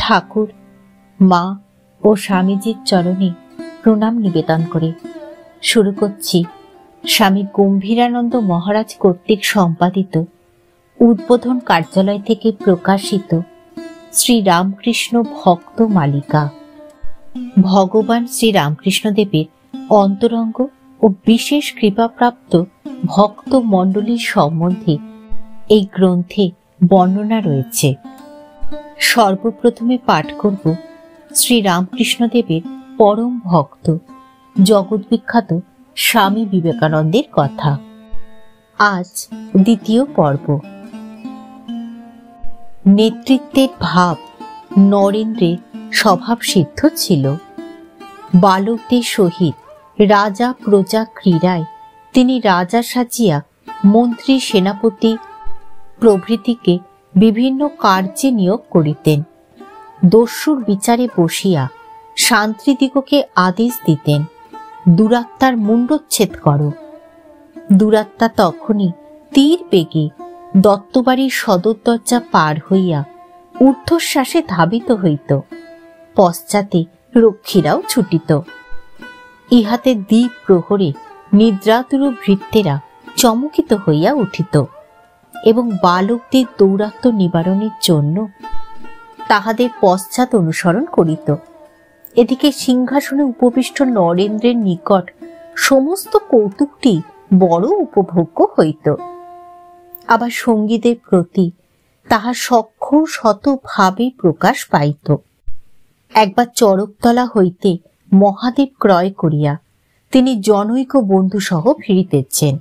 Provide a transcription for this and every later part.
ঠাকুর, মা ও স্বামীজির চরণে প্রণাম নিবেদন করে শুরু করছি স্বামী গম্ভীরানন্দ মহারাজ কর্তৃক সম্পাদিত উদ্বোধন কার্যালয় থেকে প্রকাশিত শ্রী রামকৃষ্ণ ভক্ত মালিকা। ভগবান শ্রী রামকৃষ্ণদেবের অন্তরঙ্গ ও বিশেষ কৃপাপ্রাপ্ত ভক্ত মণ্ডলীর সম্বন্ধে এই গ্রন্থে বর্ণনা রয়েছে। সর্বপ্রথমে পাঠ করব শ্রী রামকৃষ্ণদেবের পরম ভক্ত জগৎবিখ্যাত স্বামী বিবেকানন্দের কথা। আজ দ্বিতীয় পর্ব। নেতৃত্বের ভাব নরেন্দ্রের স্বভাব সিদ্ধ ছিল। বালকদের সহিত রাজা প্রজা ক্রীড়ায় তিনি রাজা সাজিয়া মন্ত্রী সেনাপতি প্রভৃতিকে বিভিন্ন কার্যে নিয়োগ করিতেন। দস্যুর বিচারে বসিয়া শান্তিদিগকে আদেশ দিতেন, দুরাত্মার মুণ্ডচ্ছেদ করো। দুরাত্মা তখনই তীর বেগে দত্তবাড়ির সদর দরজা পার হইয়া ঊর্ধ্বশ্বাসে ধাবিত হইত। পশ্চাতে রক্ষীরাও ছুটিত। ইহাতে দ্বীপ প্রহরে নিদ্রাতুর ভৃত্যেরা চমকিত হইয়া উঠিত এবং বালকদের দৌরাত্ম্য নিবারণের জন্য তাহাদের পশ্চাৎ অনুসরণ করিত। এদিকে সিংহাসনে উপবিষ্ট নরেন্দ্রের নিকট সমস্ত কৌতুকটি বড় উপভোগ্য হইত। আবার সঙ্গীদের প্রতি তাহার সখ্য শত ভাবে প্রকাশ পাইত। একবার চরকতলা হইতে মহাদেব ক্রয় করিয়া তিনি জনৈক বন্ধু সহ ফিরিতেছেন।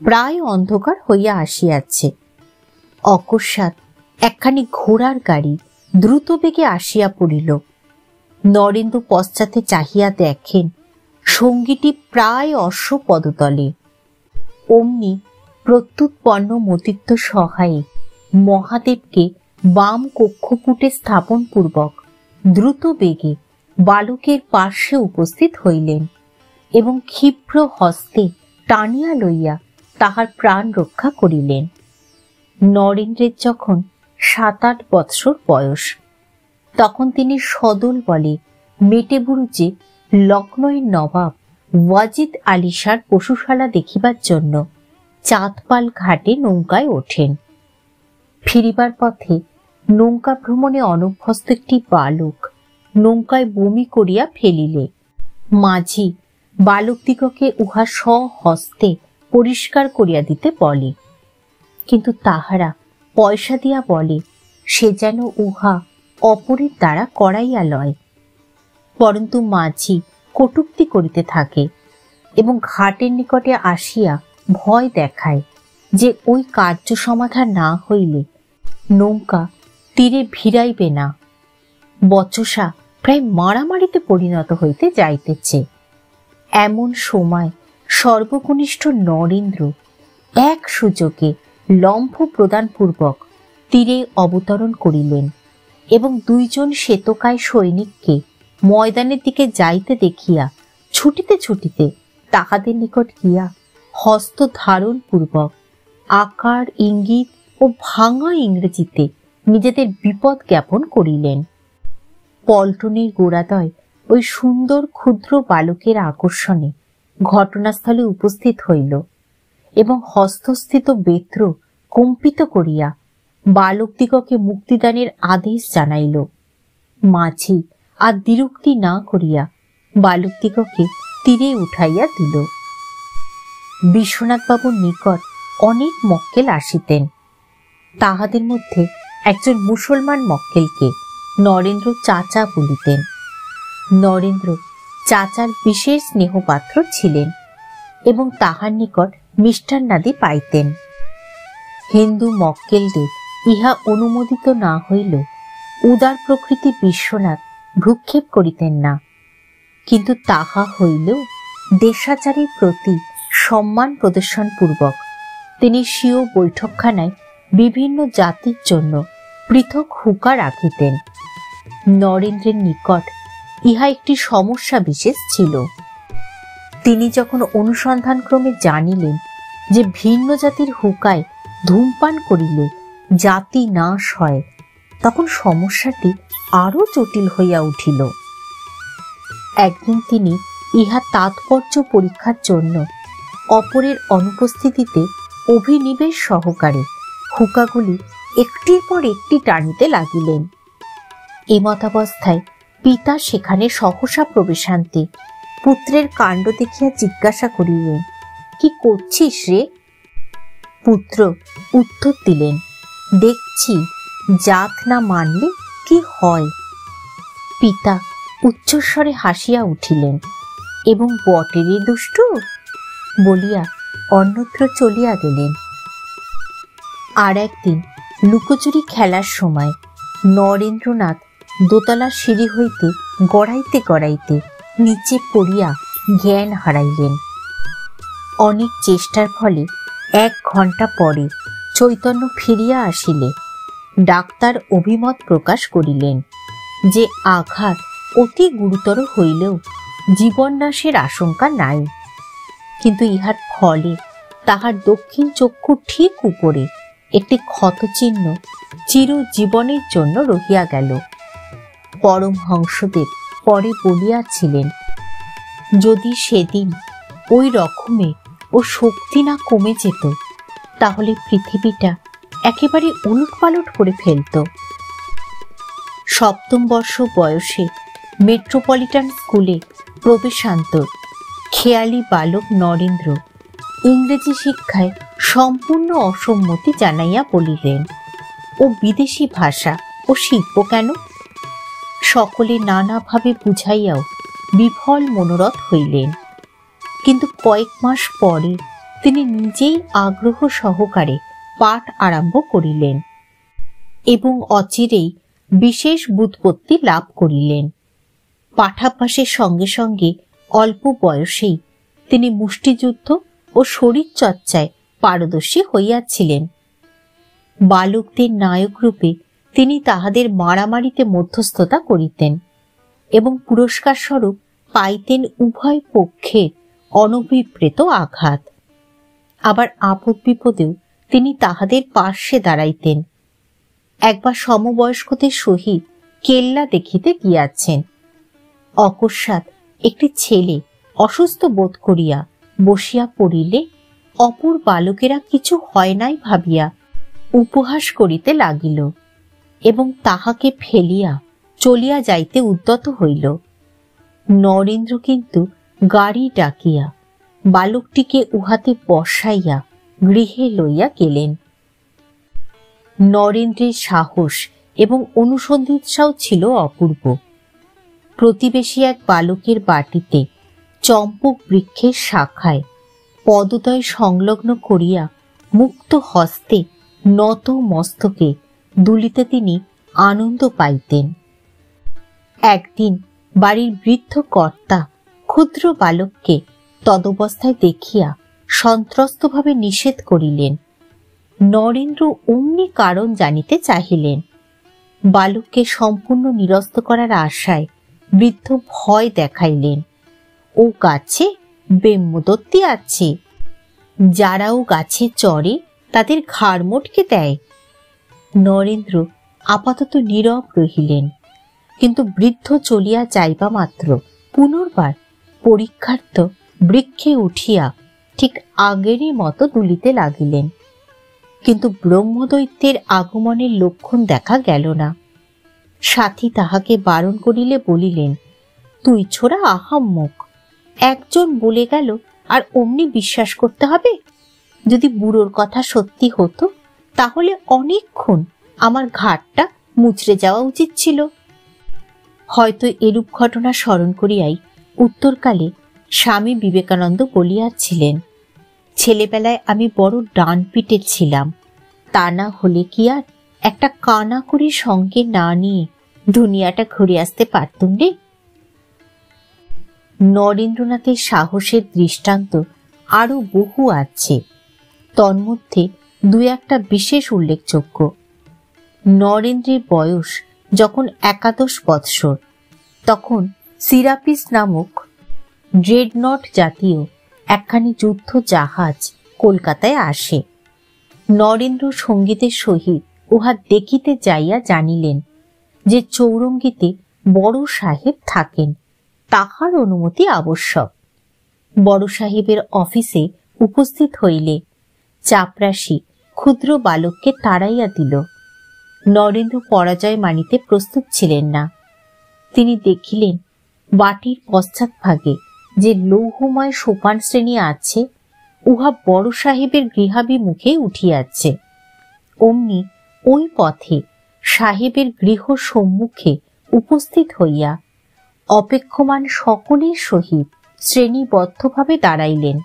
প্রায় অন্ধকার হইয়া আসিয়াছে। অকস্মাৎ একখানি ঘোড়ার গাড়ি দ্রুত বেগে আসিয়া পড়িল। নরেন্দ্র পশ্চাতে চাহিয়া দেখেন সঙ্গীটি প্রায় অশ্ব পদতলে। অমনি প্রত্যুৎপন্ন মতিত্ব সহায়ে মহাদেবকে বাম কক্ষপুটে স্থাপন পূর্বক দ্রুত বেগে বালকের পার্শ্বে উপস্থিত হইলেন এবং ক্ষিপ্র হস্তে টানিয়া লইয়া তাহার প্রাণ রক্ষা করিলেন। নরেন্দ্রের যখন 7-8 বৎসর বয়স, তখন তিনি সদল বলে মেটেবুরুজে লক্ষ্ণৌয়ের নবাব ওয়াজিদ আলী শাহর পশুশালা দেখিবার জন্য চাঁদপাল ঘাটে নৌকায় ওঠেন। ফিরিবার পথে নৌকা ভ্রমণে অনভ্যস্ত একটি বালক নৌকায় বমি করিয়া ফেলিলে মাঝি বালকদিগকে উহা স্বহস্তে পরিষ্কার করিয়া দিতে বলে, কিন্তু তাহারা পয়সা দিয়া বলে সে যেন উহা অপরের দ্বারা করাইয়া লয়। পরন্তু মাঝি কটূক্তি করিতে থাকে এবং ঘাটের নিকটে আসিয়া ভয় দেখায় যে ওই কার্য সমাধান না হইলে নৌকা তীরে ভিড়াইবে না। বচসা প্রায় মারামারিতে পরিণত হইতে যাইতেছে। এমন সময় সর্বকনিষ্ঠ নরেন্দ্র এক সুযোগে লম্ফ প্রদানপূর্বক তীরে অবতরণ করিলেন এবং 2 জন শ্বেতকায় সৈনিককে ময়দানের দিকে যাইতে দেখিয়া ছুটিতে ছুটিতে তাহাদের নিকট গিয়া হস্ত ধারণ পূর্বক আকার ইঙ্গিত ও ভাঙা ইংরেজিতে নিজেদের বিপদ জ্ঞাপন করিলেন। পল্টনের গোড়াদয় ওই সুন্দর ক্ষুদ্র বালকের আকর্ষণে ঘটনাস্থলে উপস্থিত হইল এবং হস্তস্থিত বেত্র কম্পিত করিয়া বালকদিগকে মুক্তিদানের আদেশ জানাইল। মাঝি আর দ্বিরুক্তি না করিয়া বালকদিগকে তীরে উঠাইয়া দিল। বিশ্বনাথবাবুর নিকট অনেক মক্কেল আসিতেন। তাহাদের মধ্যে একজন মুসলমান মক্কেলকে নরেন্দ্র চাচা বলিতেন। নরেন্দ্র চাচার বিশেষ স্নেহপাত্র ছিলেন এবং তাহার নিকট মিষ্টান্নাদি পাইতেন। হিন্দু মক্কেলদের ইহা অনুমোদিত না হইল উদার প্রকৃতি বিশ্বনাথ ভ্রুক্ষেপ করিতেন না, কিন্তু তাহা হইলেও দেশাচারের প্রতি সম্মান প্রদর্শন পূর্বক তিনি স্বীয় বৈঠকখানায় বিভিন্ন জাতির জন্য পৃথক হুকা রাখিতেন। নরেন্দ্রের নিকট ইহা একটি সমস্যা বিশেষ ছিল। তিনি যখন অনুসন্ধান ক্রমে জানিলেন যে ভিন্ন জাতির হুকায় ধূমপান করিলে জাতি নাশ হয়, তখন সমস্যাটি আরো জটিল হইয়া উঠিল। একদিন তিনি ইহা তাৎপর্য পরীক্ষার জন্য অপরের অনুপস্থিতিতে অভিনিবেশ সহকারে হুকাগুলি একটির পর একটি টানিতে লাগিলেন। এমতাবস্থায় পিতা সেখানে সহসা প্রবেশান্তে পুত্রের কাণ্ড দেখিয়া জিজ্ঞাসা করিলেন, কি করছিস রে? পুত্র উত্তর দিলেন, দেখছি জাত না মানলে কি হয়। পিতা উচ্চস্বরে হাসিয়া উঠিলেন এবং বটেরে দুষ্টু বলিয়া অন্যত্র চলিয়া গেলেন। আর একদিন লুকোচুরি খেলার সময় নরেন্দ্রনাথ দোতলার সিঁড়ি হইতে গড়াইতে গড়াইতে নিচে পড়িয়া জ্ঞান হারাইলেন। অনেক চেষ্টার ফলে 1 ঘণ্টা পরে চৈতন্য ফিরিয়া আসিলে ডাক্তার অভিমত প্রকাশ করিলেন যে আঘাত অতি গুরুতর হইলেও জীবননাশের আশঙ্কা নাই, কিন্তু ইহার ফলে তাহার দক্ষিণ চক্ষু ঠিক উপরে একটি ক্ষতচিহ্ন চিরজীবনের জন্য রহিয়া গেল। পরমহংসদেব পরে বলিয়াছিলেন, যদি সেদিন ওই রকমে ও শক্তি না কমে যেত তাহলে পৃথিবীটা একেবারে উলটপালট করে ফেলত। 7ম বর্ষ বয়সে মেট্রোপলিটন স্কুলে প্রবেশান্তর খেয়ালি বালক নরেন্দ্র ইংরেজি শিক্ষায় সম্পূর্ণ অসম্মতি জানাইয়া বলিলেন, ও বিদেশি ভাষা ও শিল্প কেন? সকলে নানাভাবে বুঝাইয়াও বিফল মনোরথ হইলেন। কিন্তু কয়েক মাস পরে তিনি নিজেই আগ্রহ সহকারে পাঠ আরম্ভ করিলেন এবং অচিরেই বিশেষ ব্যুৎপত্তি লাভ করিলেন। পাঠাভ্যাসের সঙ্গে সঙ্গে অল্প বয়সেই তিনি মুষ্টিযুদ্ধ ও শরীরচর্চায় পারদর্শী হইয়াছিলেন। বালকদের নায়ক রূপে তিনি তাহাদের মারামারিতে মধ্যস্থতা করিতেন এবং পুরস্কার স্বরূপ পাইতেন উভয় পক্ষের অনভিপ্রেত আঘাত। আবার আপদ বিপদেও তিনি তাহাদের পার্শ্বে দাঁড়াইতেন। একবার সমবয়স্কদের সহিত কেল্লা দেখিতে গিয়াছেন। অকস্মাৎ একটি ছেলে অসুস্থ বোধ করিয়া বসিয়া পড়িলে অপর বালকেরা কিছু হয় নাই ভাবিয়া উপহাস করিতে লাগিল এবং তাহাকে ফেলিয়া চলিয়া যাইতে উদ্যত হইল। নরেন্দ্র কিন্তু গাড়ি ডাকিয়া বালকটিকে উহাতে বসাইয়া গৃহে লইয়া গেলেন। নরেন্দ্রের সাহস এবং অনুসন্ধিৎসাও ছিল অপূর্ব। প্রতিবেশী এক বালকের বাটিতে চম্পক বৃক্ষের শাখায় পদদ্বয় সংলগ্ন করিয়া মুক্ত হস্তে নত মস্তকে দুলিতে তিনি আনন্দ পাইতেন। একদিন বাড়ির বৃদ্ধ কর্তা ক্ষুদ্র বালককে তদবস্থায় দেখিয়া সন্ত্রস্তভাবে নিষেধ করিলেন। নরেন্দ্র অমনি কারণ জানিতে চাহিলেন। বালককে সম্পূর্ণ নিরস্ত করার আশায় বৃদ্ধ ভয় দেখাইলেন। ও গাছে ব্রহ্মদত্তি আছে, যারাও গাছে চড়ে তাদের ঘাড় মোটকে দেয়। নরেন্দ্র আপাতত নীরব রহিলেন, কিন্তু বৃদ্ধ চলিয়া যাইবা মাত্র পুনর্বার পরীক্ষার্থ বৃক্ষে উঠিয়া ঠিক আগেরই মতো দুলিতে লাগিলেন। কিন্তু ব্রহ্মদৈত্যের আগমনের লক্ষণ দেখা গেল না। সাথী তাহাকে বারণ করিলে বলিলেন, তুই ছোড়া আহাম্মক, একজন বলে গেল আর অমনি বিশ্বাস করতে হবে? যদি বুড়োর কথা সত্যি হতো তাহলে অনেকক্ষণ আমার ঘাটটা মুচড়ে যাওয়া উচিত ছিল। হয়তো এরূপ ঘটনা স্মরণ করিয়াই উত্তরকালে স্বামী বিবেকানন্দ বলিয়াছিলেন, ছেলেবেলায় আমি বড় ডান পিটে ছিলাম, তা না হলে কি আর একটা কানা করি সঙ্গে না নিয়ে দুনিয়াটা ঘুরে আসতে পারতুম রে। নরেন্দ্রনাথের সাহসের দৃষ্টান্ত আরো বহু আছে, তন্মধ্যে 2-1টা বিশেষ উল্লেখযোগ্য। নরেন্দ্রের বয়স যখন 11 বৎসর, তখন সিরাপিস নামক ড্রেডনট জাতীয় একখানি যুদ্ধ জাহাজ কলকাতায় আসে। নরেন্দ্র সঙ্গীতের সহিত উহা দেখিতে যাইয়া জানিলেন যে চৌরঙ্গিতে বড় সাহেব থাকেন, তাহার অনুমতি আবশ্যক। বড় সাহেবের অফিসে উপস্থিত হইলে চাপরাশি ক্ষুদ্র বালককে তাড়াইয়া দিল। নরেন্দ্র পরাজয় মানিতে প্রস্তুত ছিলেন না। তিনি দেখিলেন বাটির পশ্চাৎভাগে যে লৌহময় সোপান শ্রেণী আছে, উহা বড় সাহেবের গৃহাভিমুখে উঠিয়াছে। অমনি ওই পথে সাহেবের গৃহ সম্মুখে উপস্থিত হইয়া অপেক্ষমান সকলের সহিত শ্রেণীবদ্ধভাবে দাঁড়াইলেন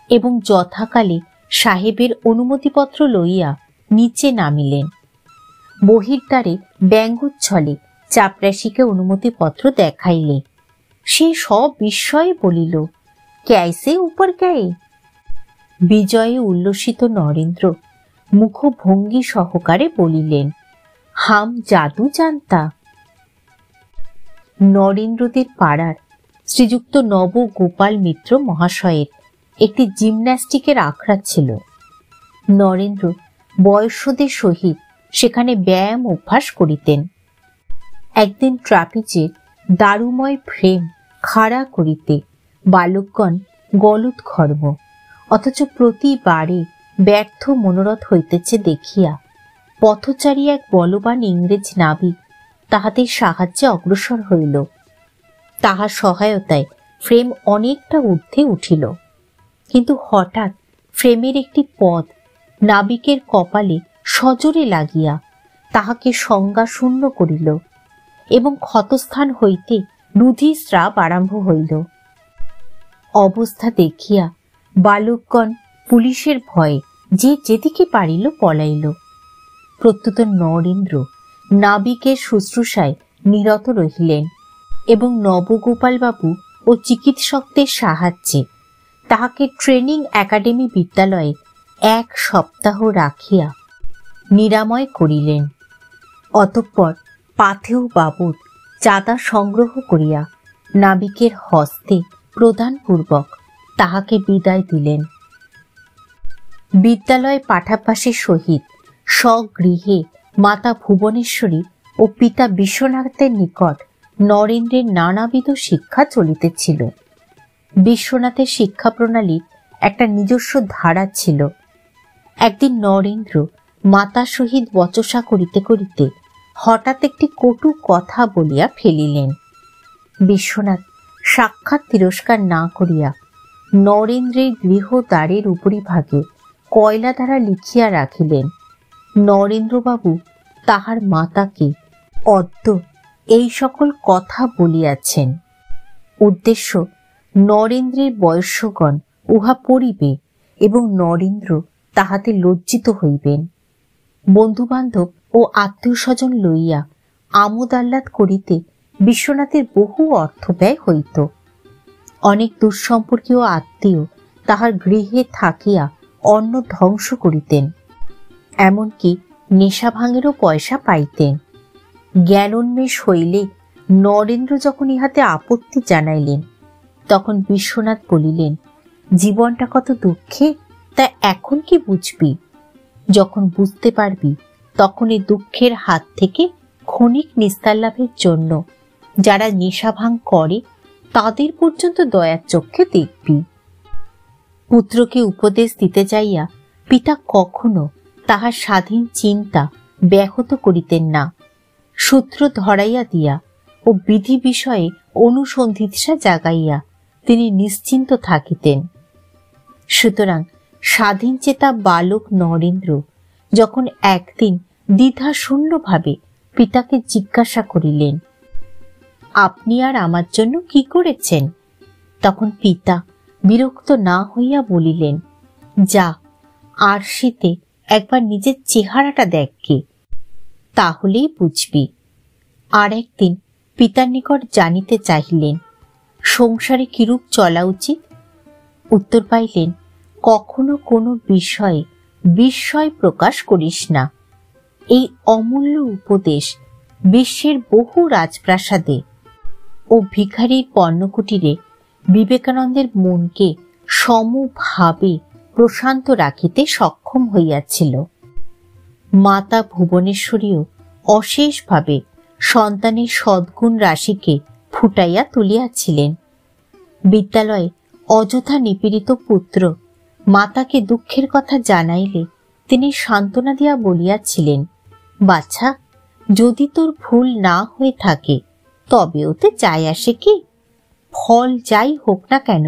এবং যথাকালে সাহেবের অনুমতিপত্র লইয়া নিচে নামিলেন। বহির্দ্বারে ব্যঙ্গোচ্ছলে চাপরাশিকে অনুমতিপত্র দেখাইলে সে সব বিস্ময়ে বলিল, ক্যাইসে উপর ক্যায়ে। বিজয়ে উল্লসিত নরেন্দ্র মুখভঙ্গি সহকারে বলিলেন, হাম জাদু জানতা। নরেন্দ্রদের পাড়ার শ্রীযুক্ত নবগোপাল মিত্র মহাশয়ের একটি জিমন্যাস্টিকের আখড়া ছিল। নরেন্দ্র বয়স্যদের সহিত সেখানে ব্যায়াম অভ্যাস করিতেন। একদিন ট্রাপিজের দারুময় ফ্রেম খাড়া করিতে বালকগণ গলৎঘর্ম, অথচ প্রতিবারে ব্যর্থ মনোরথ হইতেছে দেখিয়া পথচারী এক বলবান ইংরেজ নাবিক তাহাদের সাহায্যে অগ্রসর হইল। তাহার সহায়তায় ফ্রেম অনেকটা ঊর্ধ্বে উঠিল, কিন্তু হঠাৎ ফ্রেমের একটি পদ নাবিকের কপালে সজোরে লাগিয়া তাহাকে সংজ্ঞা শূন্য করিল এবং ক্ষতস্থান হইতে রুধিস্রাব আরম্ভ হইল। অবস্থা দেখিয়া বালকগণ পুলিশের ভয়ে যে যেদিকে পারিল পলাইল। প্রত্যুত নরেন্দ্র নাবিকের শুশ্রূষায় নিরত রহিলেন এবং নবগোপালবাবু ও চিকিৎসকদের সাহায্যে তাহাকে ট্রেনিং একাডেমি বিদ্যালয়ে 1 সপ্তাহ রাখিয়া নিরাময় করিলেন। অতঃপর পাথেয় বাবদ চাঁদা সংগ্রহ করিয়া নাবিকের হস্তে প্রদানপূর্বক তাহাকে বিদায় দিলেন। বিদ্যালয় পাঠাভ্যাসের সহিত স্বগৃহে মাতা ভুবনেশ্বরী ও পিতা বিশ্বনাথের নিকট নরেন্দ্রের নানাবিধ শিক্ষা চলিতেছিল। বিশ্বনাথের শিক্ষা প্রণালীর একটা নিজস্ব ধারা ছিল। একদিন নরেন্দ্র মাতার সহিত বচসা করিতে করিতে হঠাৎ একটি কটু কথা বলিয়া ফেলিলেন। বিশ্বনাথ সাক্ষাৎ তিরস্কার না করিয়া নরেন্দ্রের গৃহদ্বারের উপরিভাগে কয়লা দ্বারা লিখিয়া রাখিলেন, নরেন্দ্রবাবু তাহার মাতাকে অদ্য এই সকল কথা বলিয়াছেন। উদ্দেশ্য, নরেন্দ্রের বয়স্যগণ উহা পড়িবে এবং নরেন্দ্র তাহাতে লজ্জিত হইবেন। বন্ধুবান্ধব ও আত্মীয় স্বজন লইয়া আমোদ আহ্লাদ করিতে বিশ্বনাথের বহু অর্থ ব্যয় হইত। অনেক দুঃসম্পর্কীয় আত্মীয় তাহার গৃহে থাকিয়া অন্ন ধ্বংস করিতেন, এমনকি নেশা ভাঙেরও পয়সা পাইতেন। জ্ঞানোন্মেষ হইলে নরেন্দ্র যখন ইহাতে আপত্তি জানাইলেন, তখন বিশ্বনাথ বলিলেন, জীবনটা কত দুঃখে তা এখন কি বুঝবি? যখন বুঝতে পারবি তখন এই দুঃখের হাত থেকে ক্ষণিক নিস্তার লাভের জন্য যারা নেশা ভাঙ করে তাদের পর্যন্ত দয়ার চক্ষে দেখবি। পুত্রকে উপদেশ দিতে যাইয়া পিতা কখনো তাহার স্বাধীন চিন্তা ব্যাহত করিতেন না। সূত্র ধরাইয়া দিয়া ও বিধি বিষয়ে অনুসন্ধিৎসা জাগাইয়া তিনি নিশ্চিন্ত থাকিতেন। সুতরাং স্বাধীন চেতা বালক নরেন্দ্র যখন একদিন দ্বিধাশূন্যভাবে পিতাকে জিজ্ঞাসা করিলেন, আপনি আর আমার জন্য কি করেছেন? তখন পিতা বিরক্ত না হইয়া বলিলেন, যা আরশিতে একবার নিজের চেহারাটা দেখকে, তাহলেই বুঝবি। আর একদিন পিতার নিকট জানিতে চাহিলেন, সংসারে কিরূপ চলা উচিত? উত্তর পাইলেন, কখনো কোনো বিষয়ে বিস্ময় প্রকাশ করিস না। এই অমূল্য উপদেশ বিশ্বের বহু রাজপ্রাসাদে ও ভিখারির পণ্যকুটিরে বিবেকানন্দের মনকে সমভাবে প্রশান্ত রাখিতে সক্ষম হইয়াছিল। মাতা ভুবনেশ্বরীও অশেষভাবে সন্তানের সদ্গুণ রাশিকে ফুটাইয়া তুলিয়াছিলেন। বিদ্যালয়ে অযথা নিপীড়িত পুত্র মাতাকে দুঃখের কথা জানাইলে তিনি সান্ত্বনা দিয়া বলিয়াছিলেন, বাছা, যদি তোর ভুল না হয়ে থাকে তবে ওতে যায় আসে কি? ফল যাই হোক না কেন,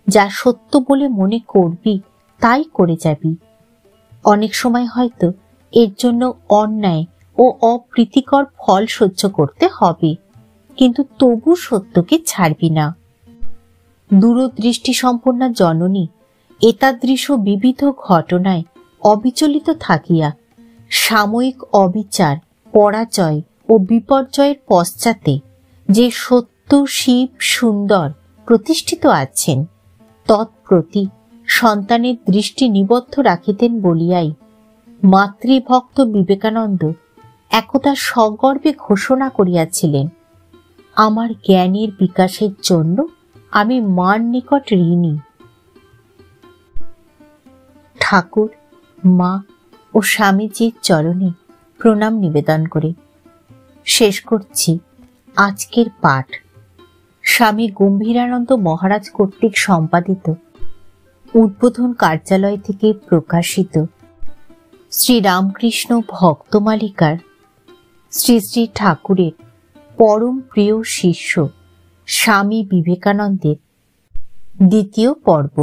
যা সত্য বলে মনে করবি তাই করে যাবি। অনেক সময় হয়তো এর জন্য অন্যায় ও অপ্রীতিকর ফল সহ্য করতে হবে, কিন্তু তবু সত্যকে ছাড়বি না। দূরদৃষ্টি সম্পন্না জননী এতাদৃশ বিবিধ ঘটনায় অবিচলিত থাকিয়া সাময়িক অবিচার, পরাজয় ও বিপর্যয়ের পশ্চাতে যে সত্য শিব সুন্দর প্রতিষ্ঠিত আছেন তৎপ্রতি সন্তানের দৃষ্টি নিবদ্ধ রাখিতেন বলিয়াই মাতৃভক্ত বিবেকানন্দ একদা সগর্বে ঘোষণা করিয়াছিলেন, আমার জ্ঞানের বিকাশের জন্য আমি মার নিকট ঋণী। ঠাকুর, মা ও স্বামীজির চরণে প্রণাম নিবেদন করে শেষ করছি আজকের পাঠ। স্বামী গম্ভীরানন্দ মহারাজ কর্তৃক সম্পাদিত উদ্বোধন কার্যালয় থেকে প্রকাশিত শ্রী রামকৃষ্ণ ভক্তমালিকার শ্রী শ্রী ঠাকুরের পরম প্রিয় শিষ্য স্বামী বিবেকানন্দের দ্বিতীয় পর্ব।